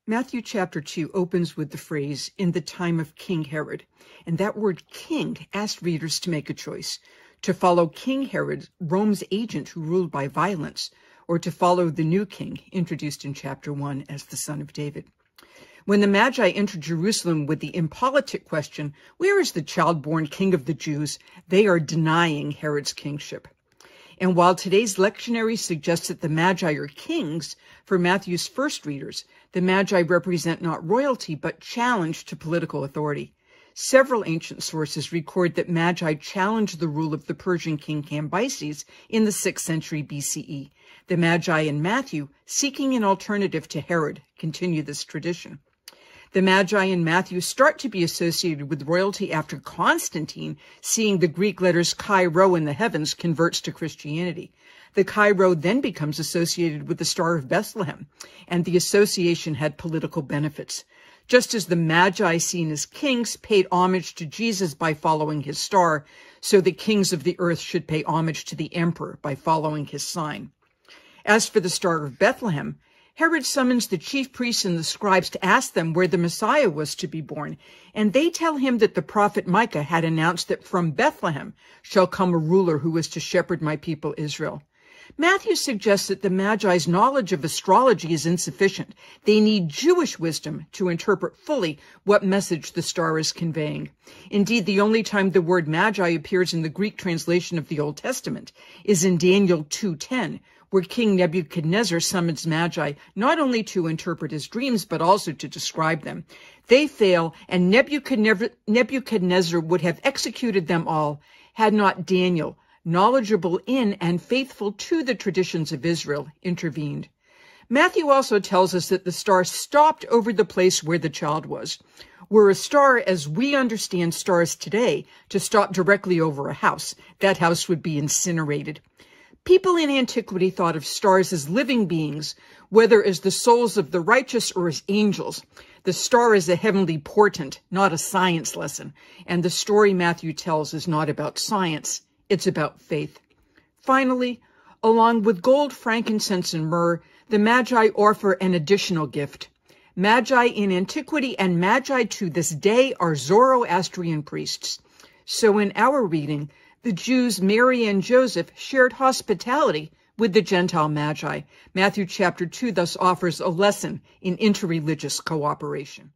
Matthew chapter 2 opens with the phrase, "in the time of King Herod," and that word king asked readers to make a choice, to follow King Herod, Rome's agent who ruled by violence, or to follow the new king, introduced in chapter 1 as the son of David. When the Magi entered Jerusalem with the impolitic question, "Where is the child born king of the Jews?" they are denying Herod's kingship. And while today's lectionary suggests that the Magi are kings, for Matthew's first readers, the Magi represent not royalty, but challenge to political authority. Several ancient sources record that Magi challenged the rule of the Persian king Cambyses in the 6th century BCE. The Magi in Matthew, seeking an alternative to Herod, continue this tradition. The Magi in Matthew start to be associated with royalty after Constantine, seeing the Greek letters Chi Rho in the heavens, converts to Christianity. The Chi Rho then becomes associated with the Star of Bethlehem, and the association had political benefits. Just as the Magi, seen as kings, paid homage to Jesus by following his star, so the kings of the earth should pay homage to the emperor by following his sign. As for the Star of Bethlehem, Herod summons the chief priests and the scribes to ask them where the Messiah was to be born, and they tell him that the prophet Micah had announced that from Bethlehem shall come a ruler who is to shepherd my people Israel. Matthew suggests that the Magi's knowledge of astrology is insufficient. They need Jewish wisdom to interpret fully what message the star is conveying. Indeed, the only time the word Magi appears in the Greek translation of the Old Testament is in Daniel 2:10, where King Nebuchadnezzar summons Magi not only to interpret his dreams, but also to describe them. They fail, and Nebuchadnezzar would have executed them all had not Daniel, knowledgeable in and faithful to the traditions of Israel, intervened. Matthew also tells us that the star stopped over the place where the child was. Were a star, as we understand stars today, to stop directly over a house, that house would be incinerated. People in antiquity thought of stars as living beings, whether as the souls of the righteous or as angels. The star is a heavenly portent, not a science lesson, and the story Matthew tells is not about science, it's about faith. Finally, along with gold, frankincense, and myrrh, the Magi offer an additional gift. Magi in antiquity and Magi to this day are Zoroastrian priests. So in our reading, the Jews, Mary and Joseph, shared hospitality with the Gentile Magi. Matthew chapter 2 thus offers a lesson in interreligious cooperation.